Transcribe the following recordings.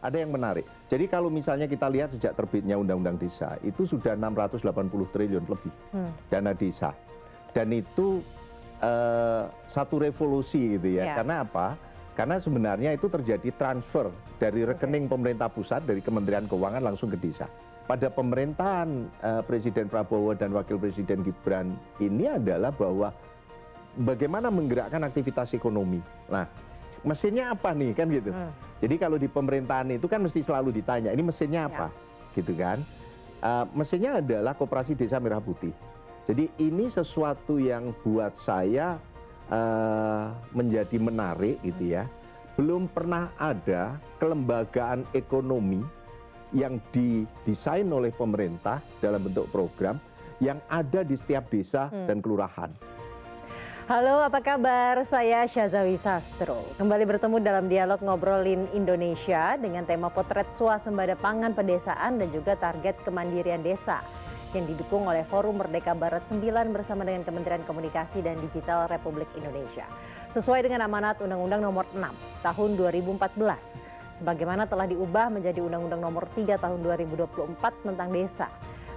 ada yang menarik. Jadi kalau misalnya kita lihat sejak terbitnya Undang-Undang Desa, itu sudah 680 triliun lebih dana desa. Dan itu satu revolusi gitu ya. Karena apa? Karena sebenarnya itu terjadi transfer dari rekening pemerintah pusat, dari Kementerian Keuangan langsung ke desa. Pada pemerintahan Presiden Prabowo dan Wakil Presiden Gibran ini adalah bahwa bagaimana menggerakkan aktivitas ekonomi. Nah, mesinnya apa nih kan gitu. Jadi kalau di pemerintahan itu kan mesti selalu ditanya, ini mesinnya apa? Gitu kan. Mesinnya adalah Koperasi Desa Merah Putih. Jadi ini sesuatu yang buat saya menjadi menarik gitu ya. Belum pernah ada kelembagaan ekonomi yang didesain oleh pemerintah dalam bentuk program yang ada di setiap desa dan kelurahan. Halo, apa kabar? Saya Syazawi Sastro. Kembali bertemu dalam dialog Ngobrolin Indonesia dengan tema potret swasembada pangan pedesaan dan juga target kemandirian desa yang didukung oleh Forum Merdeka Barat 9 bersama dengan Kementerian Komunikasi dan Digital Republik Indonesia. Sesuai dengan amanat Undang-Undang Nomor 6 Tahun 2014, sebagaimana telah diubah menjadi Undang-Undang Nomor 3 Tahun 2024 tentang desa.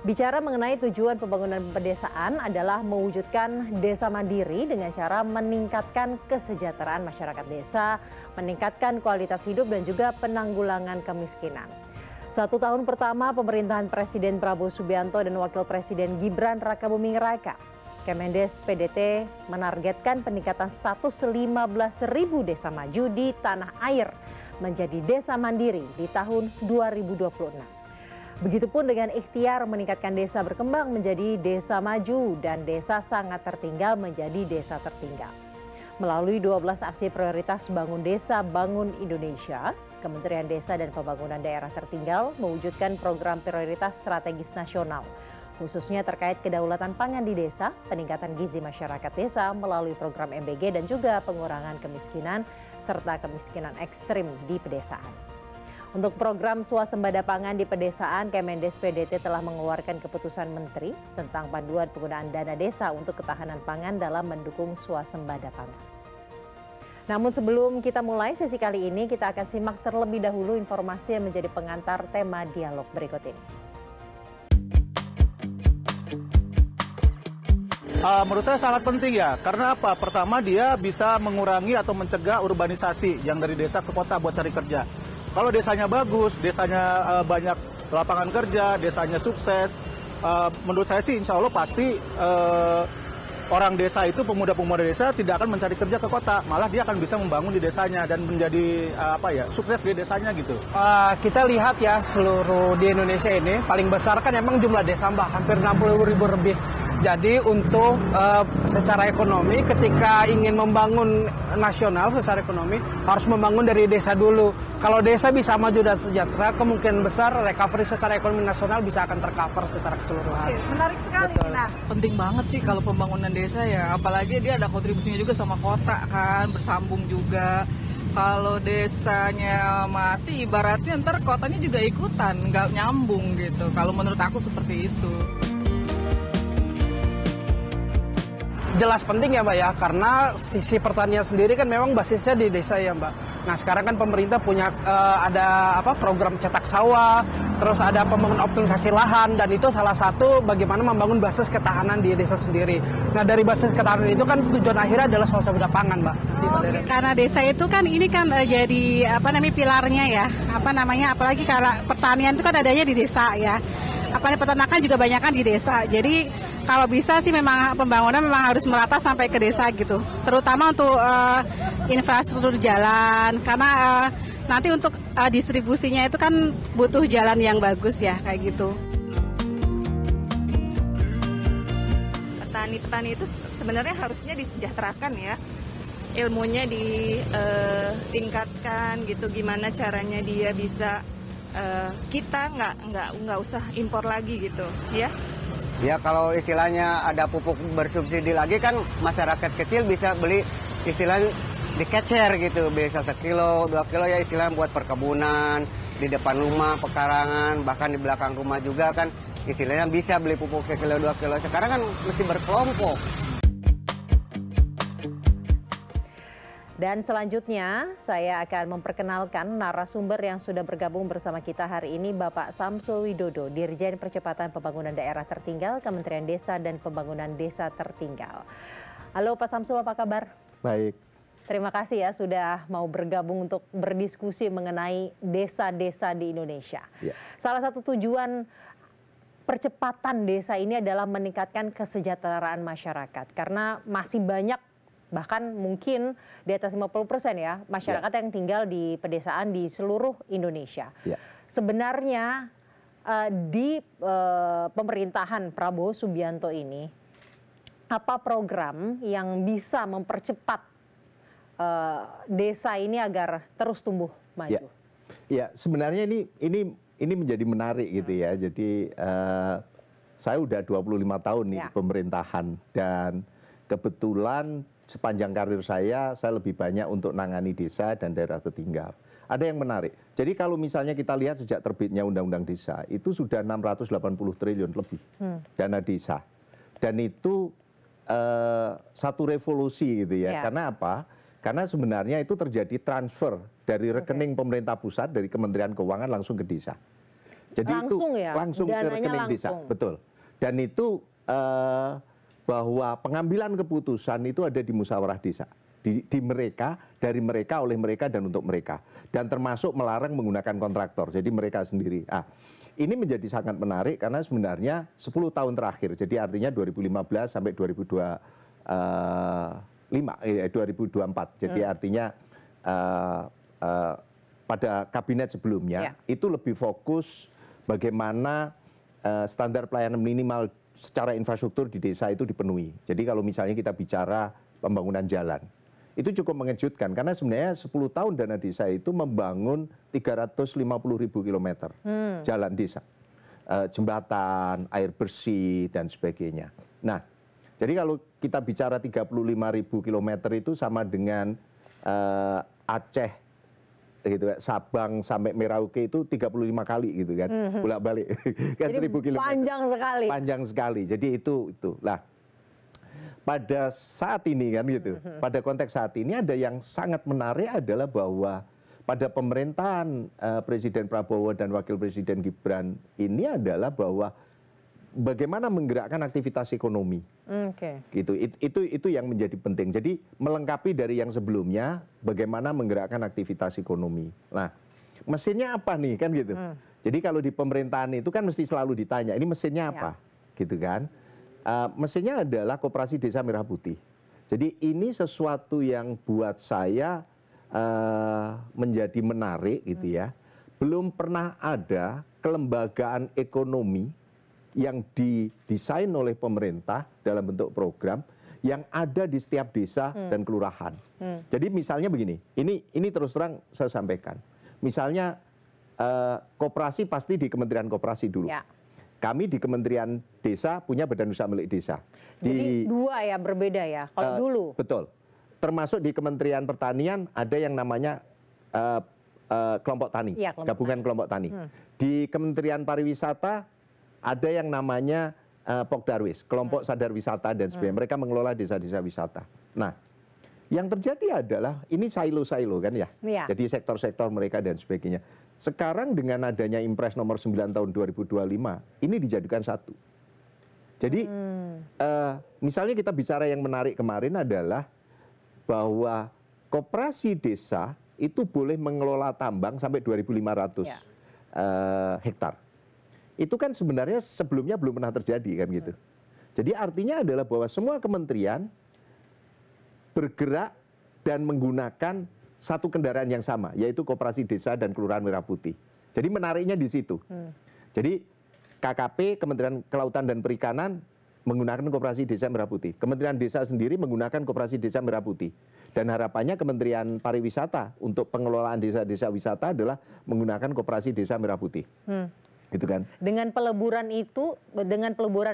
Bicara mengenai tujuan pembangunan pedesaan adalah mewujudkan desa mandiri dengan cara meningkatkan kesejahteraan masyarakat desa, meningkatkan kualitas hidup dan juga penanggulangan kemiskinan. 1 tahun pertama pemerintahan Presiden Prabowo Subianto dan Wakil Presiden Gibran Rakabuming Raka, Kemendes PDT menargetkan peningkatan status 15.000 desa maju di tanah air menjadi desa mandiri di tahun 2026. Begitupun dengan ikhtiar meningkatkan desa berkembang menjadi desa maju dan desa sangat tertinggal menjadi desa tertinggal. Melalui 12 aksi prioritas Bangun Desa, Bangun Indonesia, Kementerian Desa dan Pembangunan Daerah Tertinggal mewujudkan program prioritas strategis nasional, khususnya terkait kedaulatan pangan di desa, peningkatan gizi masyarakat desa melalui program MBG dan juga pengurangan kemiskinan serta kemiskinan ekstrim di pedesaan. Untuk program swasembada pangan di pedesaan, Kemendes PDT telah mengeluarkan keputusan Menteri tentang panduan penggunaan dana desa untuk ketahanan pangan dalam mendukung swasembada pangan. Namun sebelum kita mulai sesi kali ini, kita akan simak terlebih dahulu informasi yang menjadi pengantar tema dialog berikut ini. Menurut saya sangat penting ya, karena apa? Pertama, dia bisa mengurangi atau mencegah urbanisasi yang dari desa ke kota buat cari kerja. Kalau desanya bagus, desanya banyak lapangan kerja, desanya sukses, menurut saya sih insya Allah pasti orang desa itu, pemuda-pemuda desa tidak akan mencari kerja ke kota, malah dia akan bisa membangun di desanya dan menjadi sukses di desanya gitu. Kita lihat ya seluruh di Indonesia ini paling besar kan emang jumlah desa Mbak, hampir 60.000 lebih. Jadi untuk secara ekonomi ketika ingin membangun nasional secara ekonomi harus membangun dari desa dulu. Kalau desa bisa maju dan sejahtera, kemungkinan besar recovery secara ekonomi nasional bisa akan tercover secara keseluruhan. Oke, menarik sekali. Nah, penting banget sih kalau pembangunan desa ya, apalagi dia ada kontribusinya juga sama kota kan, bersambung juga. Kalau desanya mati, ibaratnya ntar kotanya juga ikutan, nggak nyambung gitu. Kalau menurut aku seperti itu. Jelas penting ya Mbak ya, karena sisi pertanian sendiri kan memang basisnya di desa ya Mbak. Nah sekarang kan pemerintah punya ada program cetak sawah, terus ada pembangunan optimalisasi lahan, dan itu salah satu bagaimana membangun basis ketahanan di desa sendiri. Nah dari basis ketahanan itu kan tujuan akhirnya adalah swasembada pangan Mbak. Karena desa itu kan ini kan jadi pilarnya ya, apalagi kalau pertanian itu kan adanya di desa ya. Peternakan juga banyak kan di desa. Jadi kalau bisa sih memang pembangunan memang harus merata sampai ke desa gitu. Terutama untuk infrastruktur jalan, karena nanti untuk distribusinya itu kan butuh jalan yang bagus ya kayak gitu. Petani-petani itu sebenarnya harusnya disejahterakan ya. Ilmunya ditingkatkan gitu, gimana caranya dia bisa kita nggak usah impor lagi gitu ya. Ya kalau istilahnya ada pupuk bersubsidi lagi kan masyarakat kecil bisa beli istilahnya dikecer gitu, bisa 1 kilo, 2 kilo ya istilahnya buat perkebunan, di depan rumah, pekarangan, bahkan di belakang rumah juga kan istilahnya bisa beli pupuk 1 kilo, 2 kilo. Sekarang kan mesti berkelompok. Dan selanjutnya saya akan memperkenalkan narasumber yang sudah bergabung bersama kita hari ini, Bapak Samsul Widodo, Dirjen Percepatan Pembangunan Daerah Tertinggal, Kementerian Desa dan Pembangunan Desa Tertinggal. Halo Pak Samsul, apa kabar? Baik. Terima kasih ya sudah mau bergabung untuk berdiskusi mengenai desa-desa di Indonesia. Ya. Salah satu tujuan percepatan desa ini adalah meningkatkan kesejahteraan masyarakat. Karena masih banyak, bahkan mungkin di atas 50% ya, masyarakat yang tinggal di pedesaan di seluruh Indonesia. Ya. Sebenarnya di pemerintahan Prabowo Subianto ini, apa program yang bisa mempercepat desa ini agar terus tumbuh maju? Ya, sebenarnya ini menjadi menarik gitu ya. Jadi saya udah 25 tahun nih di pemerintahan, dan kebetulan sepanjang karir saya lebih banyak untuk nangani desa dan daerah tertinggal. Ada yang menarik. Jadi kalau misalnya kita lihat sejak terbitnya Undang-Undang Desa, itu sudah 680 triliun lebih dana desa. Dan itu satu revolusi gitu ya. Karena apa? Karena sebenarnya itu terjadi transfer dari rekening pemerintah pusat, dari Kementerian Keuangan langsung ke desa. Jadi langsung itu ya? langsung ke rekening desa. Betul. Dan itu bahwa pengambilan keputusan itu ada di musyawarah desa, di mereka, dari mereka, oleh mereka, dan untuk mereka, dan termasuk melarang menggunakan kontraktor, jadi mereka sendiri. Ini menjadi sangat menarik karena sebenarnya 10 tahun terakhir, jadi artinya 2015 sampai 2024, jadi artinya pada kabinet sebelumnya itu lebih fokus bagaimana standar pelayanan minimal secara infrastruktur di desa itu dipenuhi. Jadi kalau misalnya kita bicara pembangunan jalan, itu cukup mengejutkan karena sebenarnya 10 tahun dana desa itu membangun 350.000 kilometer jalan desa, jembatan, air bersih, dan sebagainya. Nah, jadi kalau kita bicara 35.000 kilometer itu sama dengan Aceh, gitu, Sabang sampai Merauke itu 35 kali gitu kan, bolak-balik kan 1.000 kilometer. Panjang sekali. Panjang sekali. Jadi itu. Lah, pada saat ini kan gitu, pada konteks saat ini ada yang sangat menarik adalah bahwa pada pemerintahan Presiden Prabowo dan Wakil Presiden Gibran ini adalah bahwa bagaimana menggerakkan aktivitas ekonomi. Gitu. Itu yang menjadi penting. Jadi melengkapi dari yang sebelumnya, bagaimana menggerakkan aktivitas ekonomi. Nah, mesinnya apa nih kan gitu. Jadi kalau di pemerintahan itu kan mesti selalu ditanya, ini mesinnya apa? Gitu kan. Mesinnya adalah Koperasi Desa Merah Putih. Jadi ini sesuatu yang buat saya menjadi menarik gitu ya. Belum pernah ada kelembagaan ekonomi yang didesain oleh pemerintah dalam bentuk program yang ada di setiap desa dan kelurahan. Jadi misalnya begini, ini terus terang saya sampaikan. Misalnya koperasi pasti di Kementerian Koperasi dulu. Kami di Kementerian Desa punya badan usaha milik desa. Jadi dua ya, berbeda ya kalau dulu. Betul. Termasuk di Kementerian Pertanian ada yang namanya kelompok tani, gabungan kelompok tani. Di Kementerian Pariwisata ada yang namanya Pokdarwis, kelompok sadar wisata dan sebagainya. Mereka mengelola desa-desa wisata. Nah, yang terjadi adalah ini silo-silo kan ya. Jadi sektor-sektor mereka dan sebagainya. Sekarang dengan adanya Impres nomor 9 tahun 2025, ini dijadikan satu. Jadi misalnya kita bicara yang menarik kemarin adalah bahwa koperasi desa itu boleh mengelola tambang sampai 2.500 hektar. Itu kan sebenarnya sebelumnya belum pernah terjadi kan gitu. Jadi artinya adalah bahwa semua kementerian bergerak dan menggunakan satu kendaraan yang sama, yaitu Koperasi Desa dan Kelurahan Merah Putih. Jadi menariknya di situ. Jadi KKP, Kementerian Kelautan dan Perikanan menggunakan Koperasi Desa Merah Putih. Kementerian Desa sendiri menggunakan Koperasi Desa Merah Putih. Dan harapannya Kementerian Pariwisata untuk pengelolaan desa-desa wisata adalah menggunakan Koperasi Desa Merah Putih. Gitu kan? Dengan peleburan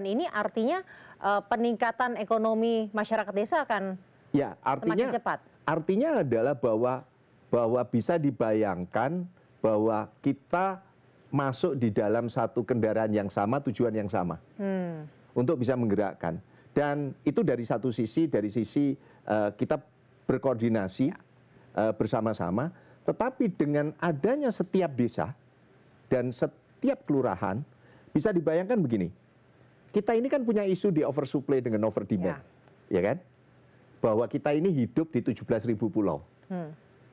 ini artinya peningkatan ekonomi masyarakat desa akan semakin cepat. Artinya adalah bahwa bisa dibayangkan bahwa kita masuk di dalam satu kendaraan yang sama, tujuan yang sama, untuk bisa menggerakkan. Dan itu dari satu sisi, dari sisi kita berkoordinasi bersama-sama, tetapi dengan adanya setiap desa dan setiap kelurahan, bisa dibayangkan begini, kita ini kan punya isu di oversupply dengan over demand, ya kan? Bahwa kita ini hidup di 17.000 pulau.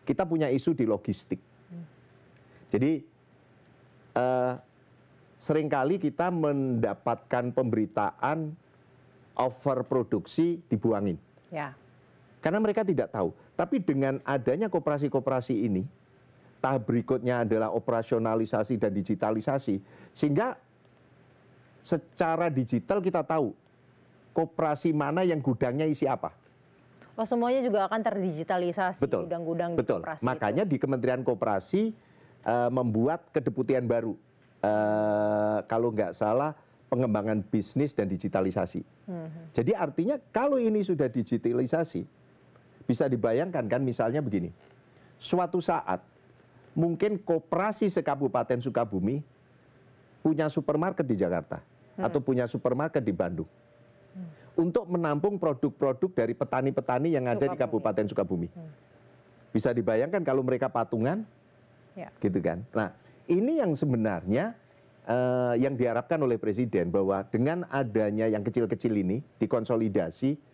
Kita punya isu di logistik. Jadi seringkali kita mendapatkan pemberitaan overproduksi dibuangin. Ya. Karena mereka tidak tahu. Tapi dengan adanya koperasi-koperasi ini, tahap berikutnya adalah operasionalisasi dan digitalisasi, sehingga secara digital kita tahu koperasi mana yang gudangnya isi apa. Oh, semuanya juga akan terdigitalisasi, betul, gudang-gudang di betul. koperasi. Makanya itu di Kementerian Koperasi membuat kedeputian baru, kalau nggak salah pengembangan bisnis dan digitalisasi. Jadi artinya kalau ini sudah digitalisasi, bisa dibayangkan kan misalnya begini, suatu saat mungkin koperasi sekabupaten Sukabumi punya supermarket di Jakarta atau punya supermarket di Bandung untuk menampung produk-produk dari petani-petani yang ada di Kabupaten Sukabumi. Bisa dibayangkan kalau mereka patungan, gitu kan. Nah, ini yang sebenarnya yang diharapkan oleh Presiden, bahwa dengan adanya yang kecil-kecil ini dikonsolidasi,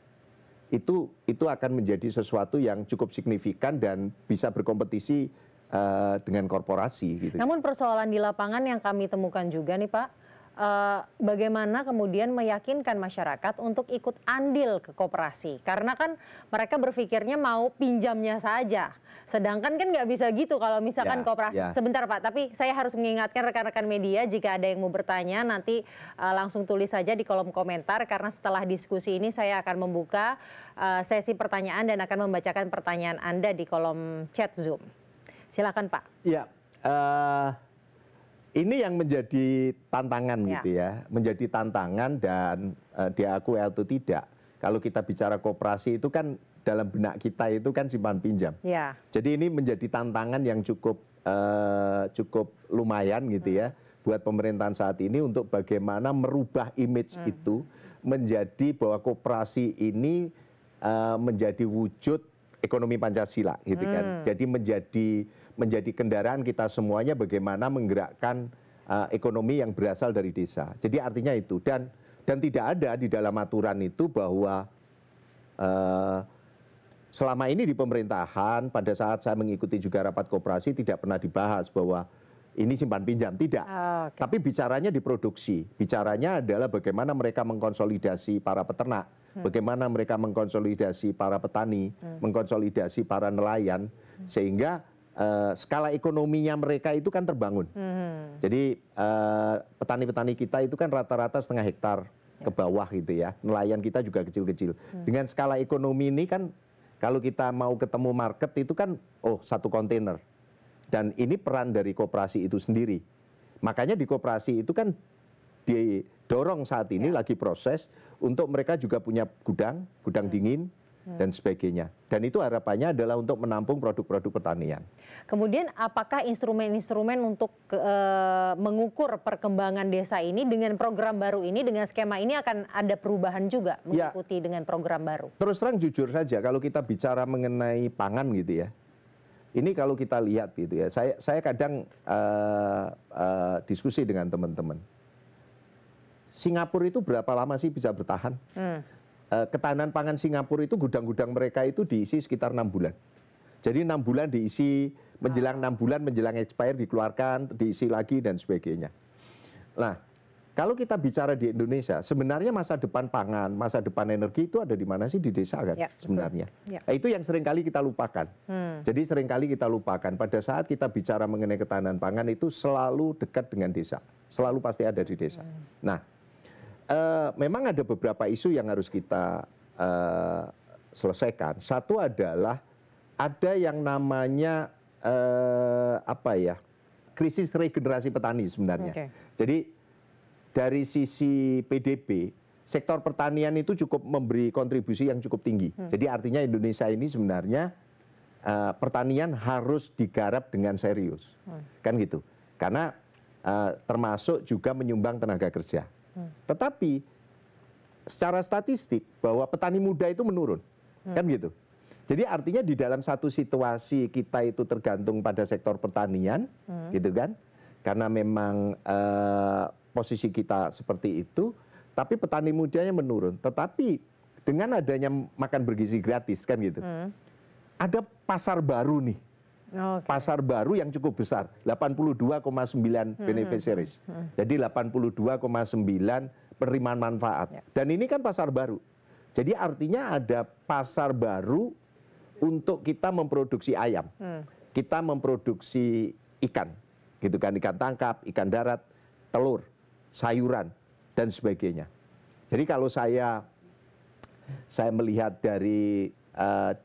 itu akan menjadi sesuatu yang cukup signifikan dan bisa berkompetisi dengan korporasi. Gitu. Namun persoalan di lapangan yang kami temukan juga nih Pak, bagaimana kemudian meyakinkan masyarakat untuk ikut andil ke koperasi. Karena kan mereka berpikirnya mau pinjamnya saja. Sedangkan kan nggak bisa gitu kalau misalkan koperasi. Sebentar Pak, tapi saya harus mengingatkan rekan-rekan media, jika ada yang mau bertanya nanti langsung tulis saja di kolom komentar, karena setelah diskusi ini saya akan membuka sesi pertanyaan dan akan membacakan pertanyaan Anda di kolom chat Zoom. Silakan Pak. Ya, ini yang menjadi tantangan gitu ya, menjadi tantangan dan diakui atau tidak. Kalau kita bicara koperasi itu kan dalam benak kita itu kan simpan pinjam. Ya. Jadi ini menjadi tantangan yang cukup lumayan gitu ya buat pemerintahan saat ini untuk bagaimana merubah image itu menjadi bahwa koperasi ini menjadi wujud ekonomi Pancasila gitu kan. Jadi menjadi kendaraan kita semuanya bagaimana menggerakkan ekonomi yang berasal dari desa. Jadi artinya itu dan tidak ada di dalam aturan itu bahwa selama ini di pemerintahan pada saat saya mengikuti juga rapat koperasi tidak pernah dibahas bahwa ini simpan pinjam, tidak. Tapi bicaranya di produksi. Bicaranya adalah bagaimana mereka mengkonsolidasi para peternak, bagaimana mereka mengkonsolidasi para petani, mengkonsolidasi para nelayan sehingga skala ekonominya mereka itu kan terbangun. Jadi petani-petani kita itu kan rata-rata setengah hektar ke bawah gitu ya. Nelayan kita juga kecil-kecil. Dengan skala ekonomi ini kan kalau kita mau ketemu market itu kan satu kontainer. Dan ini peran dari koperasi itu sendiri. Makanya di koperasi itu kan didorong saat ini lagi proses untuk mereka juga punya gudang dingin dan sebagainya. Dan itu harapannya adalah untuk menampung produk-produk pertanian. Kemudian apakah instrumen-instrumen untuk mengukur perkembangan desa ini dengan program baru ini, dengan skema ini akan ada perubahan juga mengikuti dengan program baru? Terus terang jujur saja kalau kita bicara mengenai pangan gitu ya, ini kalau kita lihat gitu ya, saya kadang diskusi dengan teman-teman. Singapura itu berapa lama sih bisa bertahan? Ketahanan pangan Singapura itu gudang-gudang mereka itu diisi sekitar 6 bulan. Jadi 6 bulan diisi, menjelang 6 bulan menjelang expire dikeluarkan, diisi lagi dan sebagainya. Nah, kalau kita bicara di Indonesia, sebenarnya masa depan pangan, masa depan energi itu ada di mana sih? Di desa kan sebenarnya. Nah, itu yang seringkali kita lupakan. Jadi seringkali kita lupakan pada saat kita bicara mengenai ketahanan pangan itu selalu dekat dengan desa. Selalu pasti ada di desa. Nah, memang ada beberapa isu yang harus kita selesaikan. Satu adalah ada yang namanya krisis regenerasi petani sebenarnya. Jadi dari sisi PDB, sektor pertanian itu cukup memberi kontribusi yang cukup tinggi. Jadi artinya Indonesia ini sebenarnya pertanian harus digarap dengan serius, kan gitu. Karena termasuk juga menyumbang tenaga kerja. Tetapi secara statistik bahwa petani muda itu menurun, kan gitu. Jadi artinya di dalam satu situasi kita itu tergantung pada sektor pertanian, gitu kan? Karena memang posisi kita seperti itu, tapi petani mudanya menurun. Tetapi dengan adanya makan bergizi gratis kan gitu, ada pasar baru nih, pasar baru yang cukup besar, 82,9 beneficiaries. Jadi 82,9 penerimaan manfaat. Dan ini kan pasar baru. Jadi artinya ada pasar baru untuk kita memproduksi ayam, kita memproduksi ikan, gitu kan, ikan tangkap, ikan darat, telur, sayuran, dan sebagainya. Jadi kalau saya melihat dari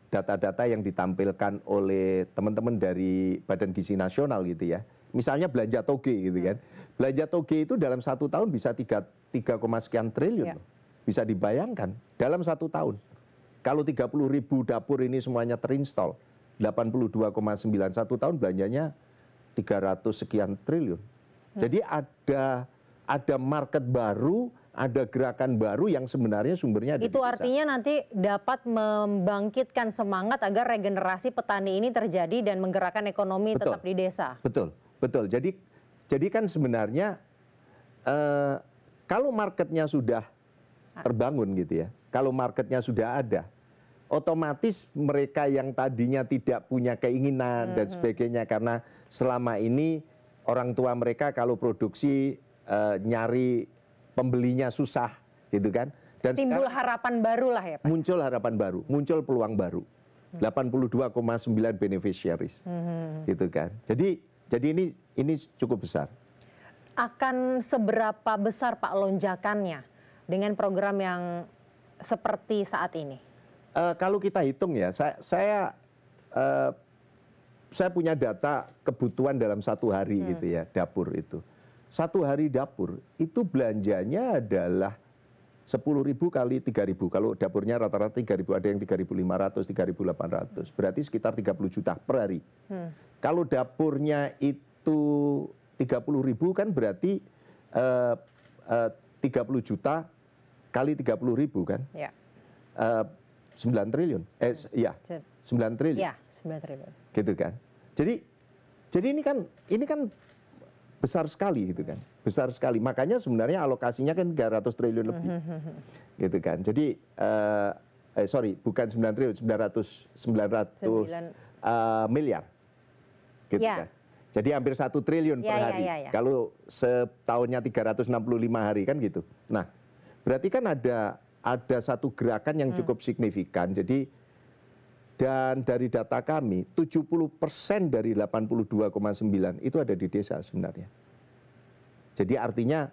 data-data yang ditampilkan oleh teman-teman dari Badan Gizi Nasional gitu ya, misalnya belanja toge gitu kan, belanja toge itu dalam 1 tahun bisa 3, sekian triliun, bisa dibayangkan dalam 1 tahun. Kalau 30.000 dapur ini semuanya terinstall, 82,9, 1 tahun belanjanya 300 sekian triliun. Jadi ada market baru, ada gerakan baru yang sebenarnya sumbernya ada di Itu desa. artinya nanti dapat membangkitkan semangat agar regenerasi petani ini terjadi dan menggerakkan ekonomi tetap di desa. Betul, betul. Jadi kan sebenarnya kalau marketnya sudah terbangun gitu ya, kalau marketnya sudah ada, otomatis mereka yang tadinya tidak punya keinginan dan sebagainya, karena selama ini orang tua mereka kalau produksi nyari pembelinya susah gitu kan. Dan timbul harapan baru lah ya Pak? Muncul harapan baru, muncul peluang baru. 82,9 beneficiaries gitu kan. Jadi ini cukup besar. Akan seberapa besar Pak lonjakannya dengan program yang seperti saat ini? Kalau kita hitung ya, saya punya data kebutuhan dalam 1 hari gitu ya, dapur itu. 1 hari dapur itu belanjanya adalah 10.000 kali 3.000. Kalau dapurnya rata-rata 3.000, ada yang 3.500, 3.800. Berarti sekitar 30 juta per hari. Kalau dapurnya itu 30.000 kan berarti 30 juta kali 30.000 kan? Ya. 9 triliun. Iya, 9 triliun. Iya, 9 triliun. Gitu kan. Jadi ini kan besar sekali gitu kan. Besar sekali. Makanya sebenarnya alokasinya kan 300 triliun lebih. Gitu kan. Jadi bukan 9 triliun, 900 miliar. Gitu kan. Jadi hampir 1 triliun per hari. Kalau setahunnya 365 hari kan gitu. Nah, berarti kan ada satu gerakan yang cukup signifikan. Jadi dan dari data kami 70% dari 82,9 itu ada di desa sebenarnya. Jadi artinya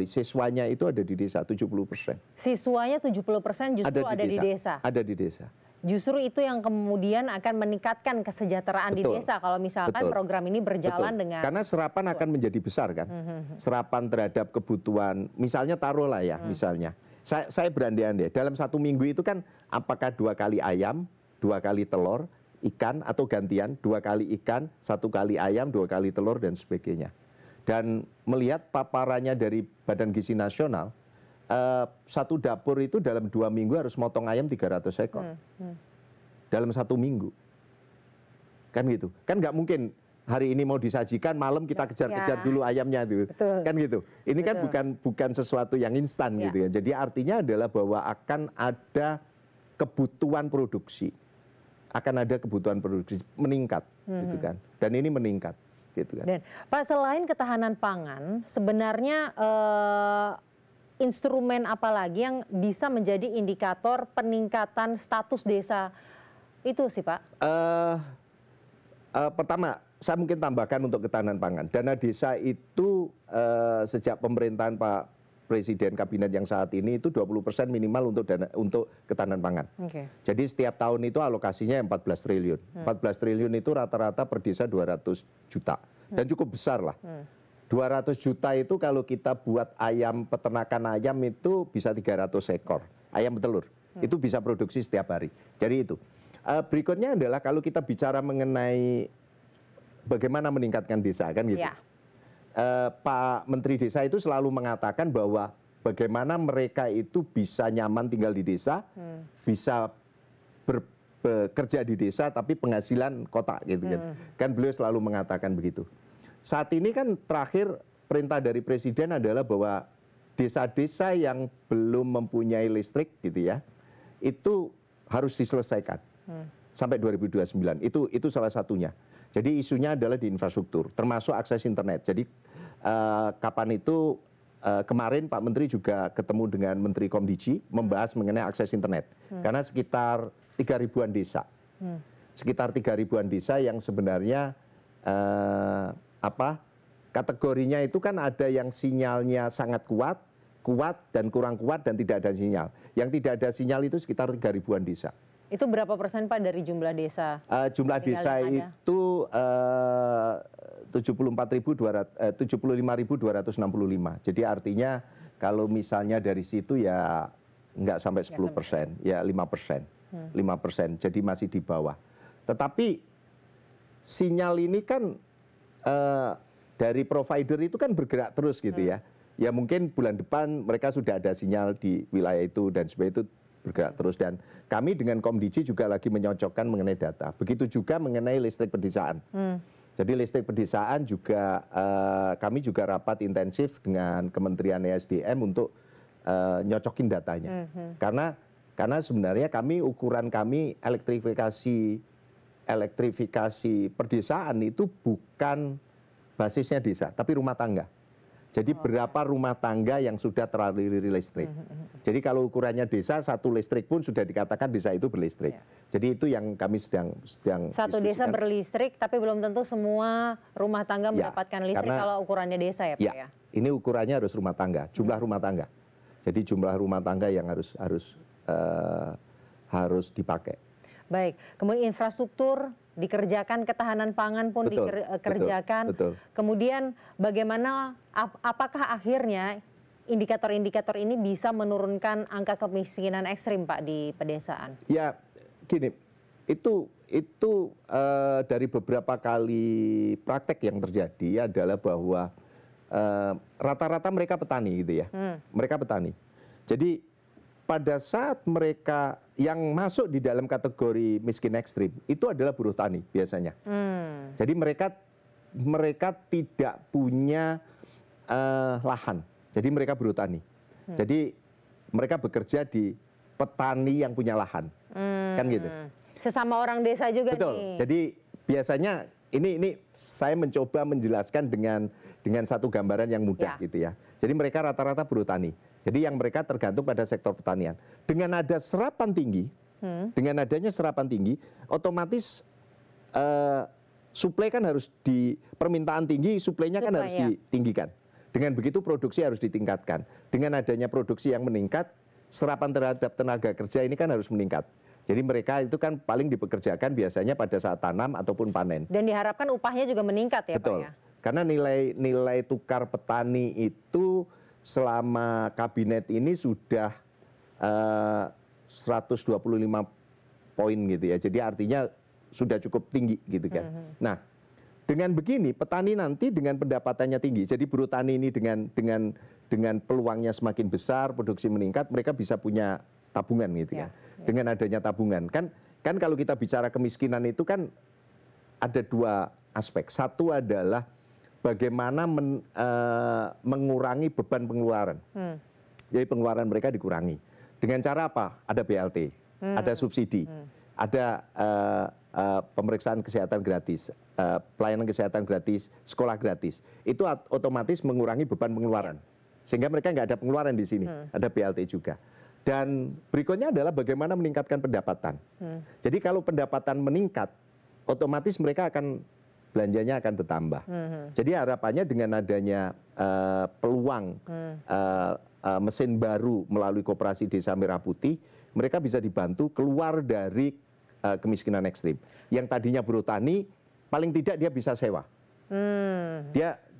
siswanya itu ada di desa 70%. Siswanya 70% justru ada di desa. Ada di desa. Justru itu yang kemudian akan meningkatkan kesejahteraan di desa kalau misalkan program ini berjalan dengan. Karena serapan akan menjadi besar kan. Serapan terhadap kebutuhan, misalnya taruhlah ya, misalnya. Saya berandai-andai, dalam 1 minggu itu kan apakah 2 kali ayam, 2 kali telur, ikan, atau gantian, 2 kali ikan, 1 kali ayam, 2 kali telur, dan sebagainya. Dan melihat paparannya dari Badan Gizi Nasional, 1 dapur itu dalam 2 minggu harus motong ayam 300 ekor. Dalam 1 minggu. Kan gitu. Kan nggak mungkin hari ini mau disajikan, malam kita kejar-kejar dulu ayamnya itu. Kan gitu. Ini kan bukan sesuatu yang instan gitu ya. Jadi artinya adalah bahwa akan ada kebutuhan produksi. Akan ada kebutuhan produksi meningkat gitu kan. Dan ini meningkat gitu kan. Dan Pak, selain ketahanan pangan, sebenarnya instrumen apa lagi yang bisa menjadi indikator peningkatan status desa itu sih Pak? Pertama, saya mungkin tambahkan untuk ketahanan pangan. Dana desa itu sejak pemerintahan Pak Presiden Kabinet yang saat ini itu 20% minimal untuk ketahanan pangan. Jadi setiap tahun itu alokasinya 14 triliun. 14 triliun itu rata-rata per desa 200 juta. Dan cukup besar lah. 200 juta itu kalau kita buat ayam, peternakan ayam itu bisa 300 ekor. Ayam petelur. Itu bisa produksi setiap hari. Jadi itu. Berikutnya adalah kalau kita bicara mengenai bagaimana meningkatkan desa kan gitu. Pak Menteri Desa itu selalu mengatakan bahwa bagaimana mereka itu bisa nyaman tinggal di desa, bisa bekerja di desa tapi penghasilan kota gitu kan. Kan beliau selalu mengatakan begitu. Saat ini kan terakhir perintah dari Presiden adalah bahwa desa-desa yang belum mempunyai listrik gitu ya, itu harus diselesaikan sampai 2029. Itu salah satunya. Jadi isunya adalah di infrastruktur, termasuk akses internet. Jadi kapan itu kemarin Pak Menteri juga ketemu dengan Menteri Komdiji membahas mengenai akses internet. Karena sekitar 3.000-an desa. Sekitar 3.000-an desa yang sebenarnya kategorinya itu kan ada yang sinyalnya sangat kuat dan kurang kuat dan tidak ada sinyal. Yang tidak ada sinyal itu sekitar 3.000-an desa. Itu berapa persen Pak dari jumlah desa? Jumlah desa itu 75.265. Jadi artinya kalau misalnya dari situ ya nggak sampai 10%, ya 5%. 5%, jadi masih di bawah. Tetapi sinyal ini kan dari provider itu kan bergerak terus gitu ya. Ya mungkin bulan depan mereka sudah ada sinyal di wilayah itu dan sebagainya, itu bergerak terus. Dan kami dengan Komdiji juga lagi menyocokkan mengenai data. Begitu juga mengenai listrik pedesaan. Jadi listrik pedesaan juga kami juga rapat intensif dengan Kementerian ESDM untuk nyocokin datanya. Karena sebenarnya ukuran kami elektrifikasi pedesaan itu bukan basisnya desa, tapi rumah tangga. Jadi berapa rumah tangga yang sudah teraliri listrik. Jadi kalau ukurannya desa, satu listrik pun sudah dikatakan desa itu berlistrik. Jadi itu yang kami sedang satu desa berlistrik, tapi belum tentu semua rumah tangga mendapatkan listrik kalau ukurannya desa ya Pak ya? Ini ukurannya harus rumah tangga, jumlah rumah tangga. Jadi jumlah rumah tangga yang harus dipakai. Baik, kemudian infrastruktur dikerjakan, ketahanan pangan pun dikerjakan. Betul. Kemudian bagaimana, apakah akhirnya indikator-indikator ini bisa menurunkan angka kemiskinan ekstrim Pak di pedesaan? Ya, gini, itu dari beberapa kali praktek yang terjadi adalah bahwa rata-rata mereka petani gitu ya. Mereka petani. Jadi pada saat mereka yang masuk di dalam kategori miskin ekstrim itu adalah buruh tani biasanya. Jadi mereka tidak punya lahan. Jadi mereka buruh tani. Jadi mereka bekerja di petani yang punya lahan. Kan gitu. Sesama orang desa juga. Betul. Nih. Jadi biasanya ini saya mencoba menjelaskan dengan satu gambaran yang mudah gitu ya. Jadi mereka rata-rata buruh tani. Jadi yang mereka tergantung pada sektor pertanian. Dengan ada serapan tinggi, dengan adanya serapan tinggi, otomatis suplai kan harus permintaan tinggi, suplainya kan harus ditinggikan. Dengan begitu produksi harus ditingkatkan. Dengan adanya produksi yang meningkat, serapan terhadap tenaga kerja ini kan harus meningkat. Jadi mereka itu kan paling dipekerjakan biasanya pada saat tanam ataupun panen. Dan diharapkan upahnya juga meningkat ya Betul. Pak ya? Karena nilai tukar petani itu selama kabinet ini sudah 125 poin gitu ya. Jadi artinya sudah cukup tinggi gitu kan. Nah, dengan begini petani nanti dengan pendapatannya tinggi. Jadi buruh tani ini dengan peluangnya semakin besar, produksi meningkat, mereka bisa punya tabungan gitu kan. Dengan adanya tabungan. Kan kalau kita bicara kemiskinan itu kan ada dua aspek. Satu adalah bagaimana mengurangi beban pengeluaran. Jadi pengeluaran mereka dikurangi. Dengan cara apa? Ada BLT, ada subsidi, ada pemeriksaan kesehatan gratis, pelayanan kesehatan gratis, sekolah gratis. Itu otomatis mengurangi beban pengeluaran. Sehingga mereka nggak ada pengeluaran di sini. Ada BLT juga. Dan berikutnya adalah bagaimana meningkatkan pendapatan. Jadi kalau pendapatan meningkat, otomatis mereka belanjanya akan bertambah. Jadi harapannya dengan adanya peluang mesin baru melalui Koperasi Desa Merah Putih, mereka bisa dibantu keluar dari kemiskinan ekstrim. Yang tadinya buruh tani, paling tidak dia bisa sewa.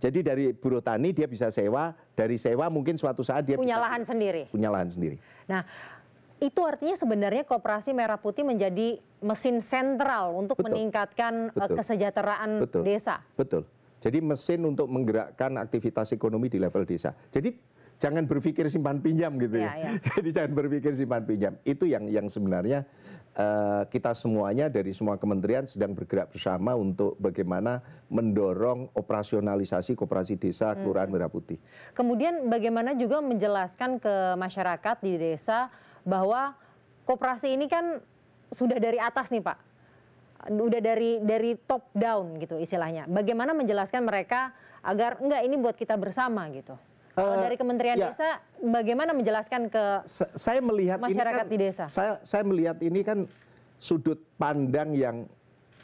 Jadi dari buruh tani dia bisa sewa, dari sewa mungkin suatu saat dia punya lahan sendiri. Punya lahan sendiri. Nah, itu artinya sebenarnya Koperasi Merah Putih menjadi mesin sentral untuk meningkatkan kesejahteraan desa. Betul. Jadi mesin untuk menggerakkan aktivitas ekonomi di level desa. jangan berpikir simpan pinjam gitu ya. Jadi jangan berpikir simpan pinjam. Itu yang sebenarnya kita semuanya dari semua kementerian sedang bergerak bersama untuk bagaimana mendorong operasionalisasi koperasi desa Kelurahan Merah Putih. Kemudian bagaimana juga menjelaskan ke masyarakat di desa bahwa koperasi ini kan sudah dari atas nih Pak, udah dari top down gitu istilahnya. Bagaimana menjelaskan mereka agar enggak ini buat kita bersama gitu. Kalau dari Kementerian Desa, bagaimana menjelaskan ke saya melihat masyarakat ini kan, di desa? Saya melihat ini kan sudut pandang yang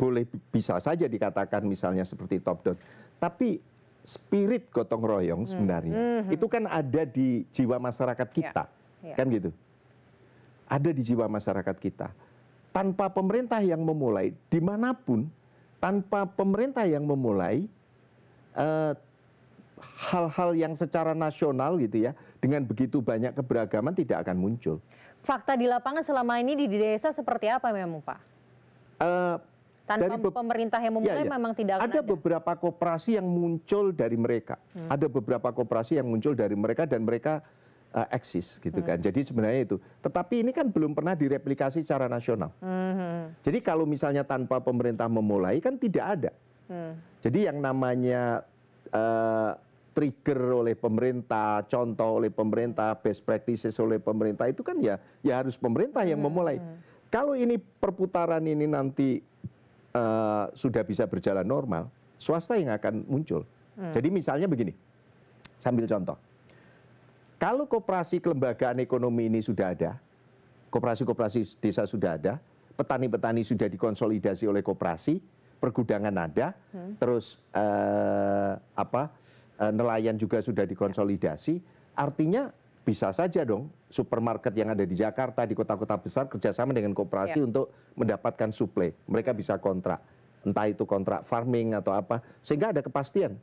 boleh bisa saja dikatakan misalnya seperti top down. Tapi spirit gotong royong sebenarnya itu kan ada di jiwa masyarakat kita, kan gitu. Ada di jiwa masyarakat kita. Tanpa pemerintah yang memulai, dimanapun, tanpa pemerintah yang memulai, hal-hal yang secara nasional gitu ya, dengan begitu banyak keberagaman tidak akan muncul. Fakta di lapangan selama ini di desa seperti apa memang Pak? Tanpa pemerintah yang memulai memang tidak akan ada. Ada beberapa koperasi yang muncul dari mereka. Ada beberapa koperasi yang muncul dari mereka dan mereka eksis gitu kan. Jadi sebenarnya itu. Tetapi ini kan belum pernah direplikasi secara nasional. Jadi kalau misalnya tanpa pemerintah memulai kan tidak ada. Jadi yang namanya trigger oleh pemerintah, contoh oleh pemerintah, best practices oleh pemerintah itu kan ya harus pemerintah yang memulai. Kalau ini perputaran ini nanti sudah bisa berjalan normal, swasta yang akan muncul. Jadi misalnya begini, sambil contoh. Kalau koperasi kelembagaan ekonomi ini sudah ada, koperasi-koperasi desa sudah ada, petani-petani sudah dikonsolidasi oleh koperasi, pergudangan ada, terus nelayan juga sudah dikonsolidasi, artinya bisa saja dong supermarket yang ada di Jakarta, di kota-kota besar kerjasama dengan koperasi untuk mendapatkan suplai. Mereka bisa kontrak, entah itu kontrak farming atau apa, sehingga ada kepastian.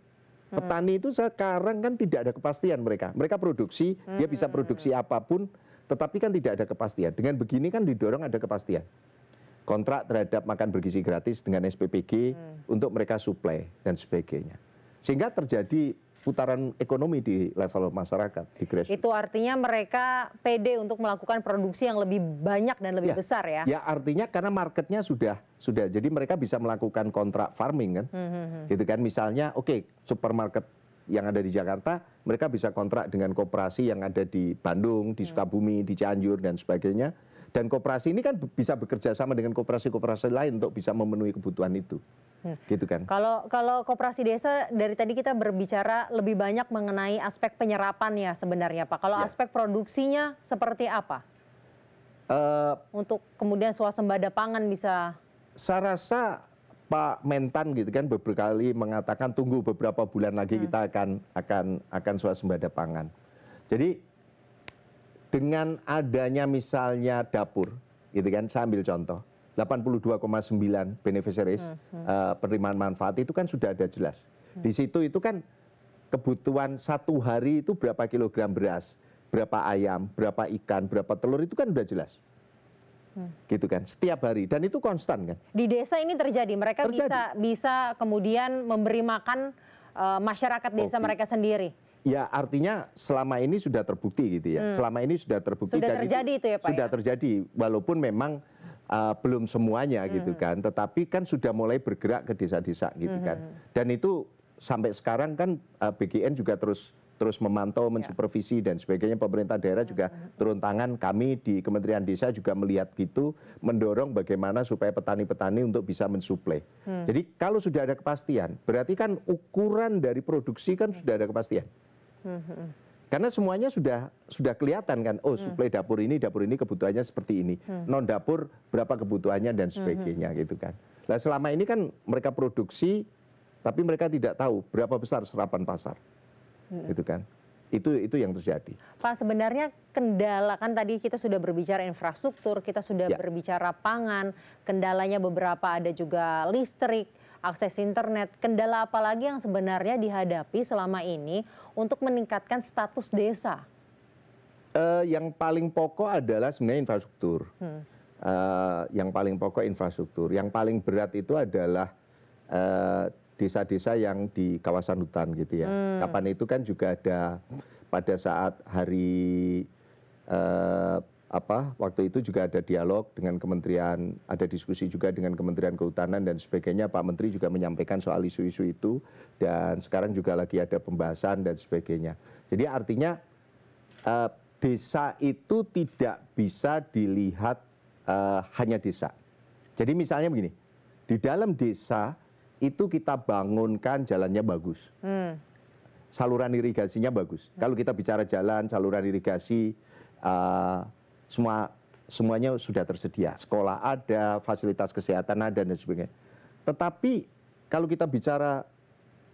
Petani itu sekarang kan tidak ada kepastian mereka. Mereka produksi, dia bisa produksi apapun, tetapi kan tidak ada kepastian. Dengan begini kan didorong ada kepastian. Kontrak terhadap makan bergizi gratis dengan SPPG untuk mereka suplai dan sebagainya. Sehingga terjadi putaran ekonomi di level masyarakat, di grassroots. Itu artinya mereka pede untuk melakukan produksi yang lebih banyak dan lebih besar ya? Ya artinya karena marketnya sudah, jadi mereka bisa melakukan kontrak farming kan, gitu kan. Misalnya, oke, supermarket yang ada di Jakarta, mereka bisa kontrak dengan koperasi yang ada di Bandung, di Sukabumi, di Cianjur dan sebagainya. Dan koperasi ini kan bisa bekerja sama dengan koperasi-koperasi lain untuk bisa memenuhi kebutuhan itu. Gitu kan. Kalau koperasi desa dari tadi kita berbicara lebih banyak mengenai aspek penyerapan ya sebenarnya Pak. Kalau aspek produksinya seperti apa? Untuk kemudian swasembada pangan bisa. Saya rasa Pak Mentan gitu kan beberapa kali mengatakan tunggu beberapa bulan lagi kita akan swasembada pangan. Jadi dengan adanya misalnya dapur, gitu kan, saya ambil contoh. 82,9 beneficiaries penerimaan manfaat itu kan sudah ada jelas. Di situ itu kan kebutuhan satu hari itu berapa kilogram beras, berapa ayam, berapa ikan, berapa telur itu kan sudah jelas. Gitu kan, setiap hari dan itu konstan kan. Di desa ini terjadi, mereka bisa kemudian memberi makan masyarakat desa mereka sendiri. Ya artinya selama ini sudah terbukti gitu ya. Selama ini sudah terbukti sudah dan terjadi itu ya Pak. Sudah terjadi walaupun memang belum semuanya gitu kan, tetapi kan sudah mulai bergerak ke desa-desa gitu kan. Dan itu sampai sekarang kan BGN juga terus memantau, mensupervisi dan sebagainya. Pemerintah daerah juga turun tangan, kami di Kementerian Desa juga melihat gitu, mendorong bagaimana supaya petani-petani untuk bisa mensuplai. Jadi kalau sudah ada kepastian, berarti kan ukuran dari produksi kan sudah ada kepastian. Karena semuanya sudah kelihatan kan, oh suplai dapur ini kebutuhannya seperti ini, non dapur berapa kebutuhannya dan sebagainya gitu kan. Nah selama ini kan mereka produksi, tapi mereka tidak tahu berapa besar serapan pasar, gitu kan. Itu yang terjadi. Pak sebenarnya kendala kan tadi kita sudah berbicara infrastruktur, kita sudah berbicara pangan, kendalanya beberapa ada juga listrik, akses internet. Kendala apa lagi yang sebenarnya dihadapi selama ini untuk meningkatkan status desa? Yang paling pokok adalah sebenarnya infrastruktur. Yang paling pokok infrastruktur. Yang paling berat itu adalah desa-desa yang di kawasan hutan gitu ya. Kapan itu kan juga ada pada saat hari waktu itu juga ada dialog dengan kementerian, ada diskusi juga dengan Kementerian Kehutanan dan sebagainya. Pak Menteri juga menyampaikan soal isu-isu itu dan sekarang juga lagi ada pembahasan dan sebagainya. Jadi artinya desa itu tidak bisa dilihat hanya desa. Jadi misalnya begini, di dalam desa itu kita bangunkan jalannya bagus, saluran irigasinya bagus. Kalau kita bicara jalan, saluran irigasi, semuanya sudah tersedia. Sekolah ada, fasilitas kesehatan ada dan sebagainya. Tetapi kalau kita bicara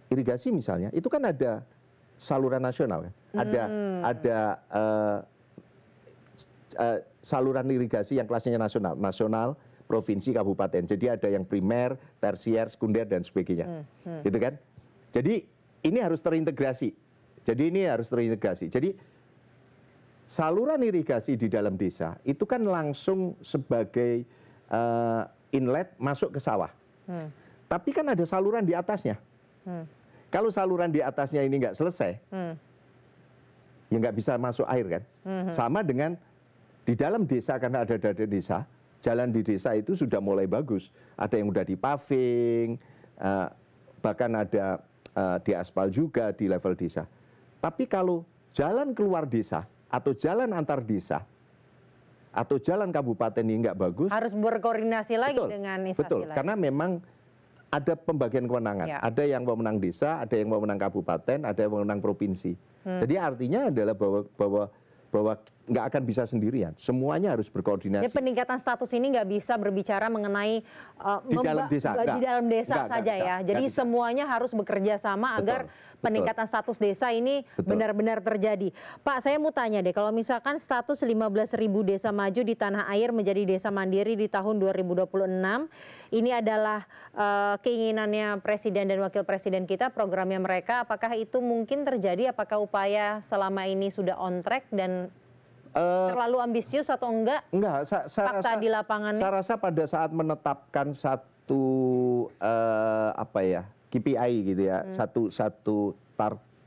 irigasi misalnya, itu kan ada saluran nasional, kan? Ada saluran irigasi yang kelasnya nasional, provinsi, kabupaten. Jadi ada yang primer, tersier, sekunder dan sebagainya. Gitu kan? Jadi ini harus terintegrasi. Jadi saluran irigasi di dalam desa itu kan langsung sebagai inlet masuk ke sawah. Tapi kan ada saluran di atasnya. Kalau saluran di atasnya ini nggak selesai, ya nggak bisa masuk air kan. Sama dengan di dalam desa, karena ada desa, jalan di desa itu sudah mulai bagus. Ada yang udah dipaving, bahkan ada di aspal juga di level desa. Tapi kalau jalan keluar desa, atau jalan antar desa, atau jalan kabupaten ini nggak bagus, harus berkoordinasi lagi dengan instansi betul, lain. karena memang ada pembagian kewenangan. Ya. Ada yang memenang desa, ada yang memenang kabupaten, ada yang memenang provinsi. Jadi artinya adalah bahwa nggak akan bisa sendirian. Semuanya harus berkoordinasi. Jadi peningkatan status ini nggak bisa berbicara mengenai di dalam desa, di dalam desa saja ya. Jadi semuanya harus bekerja sama agar peningkatan status desa ini benar-benar terjadi. Pak, saya mau tanya deh, kalau misalkan status 15.000 desa maju di tanah air menjadi desa mandiri di tahun 2026, ini adalah keinginannya Presiden dan Wakil Presiden kita, programnya mereka, apakah itu mungkin terjadi? Apakah upaya selama ini sudah on track dan terlalu ambisius atau enggak? Enggak, fakta di lapangan. Saya rasa pada saat menetapkan satu KPI gitu ya, satu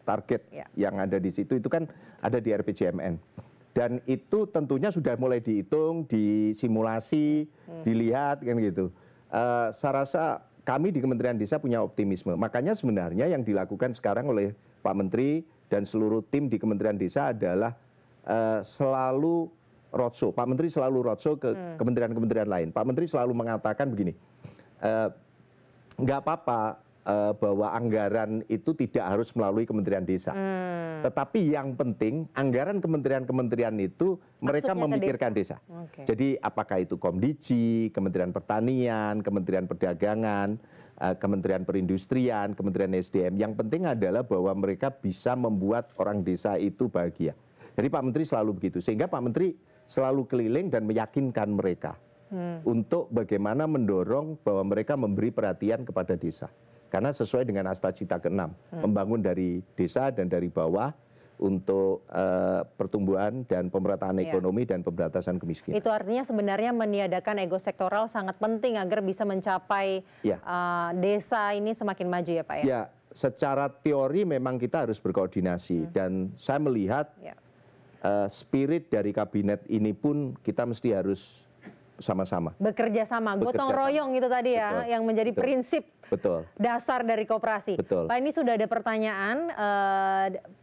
target yang ada di situ itu kan ada di RPJMN. Dan itu tentunya sudah mulai dihitung, disimulasi, dilihat kan gitu. Saya rasa kami di Kementerian Desa punya optimisme. Makanya sebenarnya yang dilakukan sekarang oleh Pak Menteri dan seluruh tim di Kementerian Desa adalah selalu roadshow. Pak Menteri selalu roadshow ke kementerian-kementerian lain. Pak Menteri selalu mengatakan begini, nggak apa-apa bahwa anggaran itu tidak harus melalui Kementerian Desa. Tetapi yang penting anggaran kementerian-kementerian itu mereka memikirkan desa. Jadi apakah itu Komdiji, Kementerian Pertanian, Kementerian Perdagangan, Kementerian Perindustrian, Kementerian SDM. Yang penting adalah bahwa mereka bisa membuat orang desa itu bahagia. Jadi Pak Menteri selalu begitu. Sehingga Pak Menteri selalu keliling dan meyakinkan mereka untuk bagaimana mendorong bahwa mereka memberi perhatian kepada desa. Karena sesuai dengan Asta Cita ke-6, membangun dari desa dan dari bawah untuk pertumbuhan dan pemerataan ekonomi dan pemberantasan kemiskinan. Itu artinya sebenarnya meniadakan ego sektoral sangat penting agar bisa mencapai desa ini semakin maju ya Pak ya? Ya, secara teori memang kita harus berkoordinasi dan saya melihat spirit dari kabinet ini pun kita mesti harus sama-sama. Bekerja sama, gotong royong itu tadi ya, yang menjadi prinsip dasar dari koperasi. Pak, ini sudah ada pertanyaan,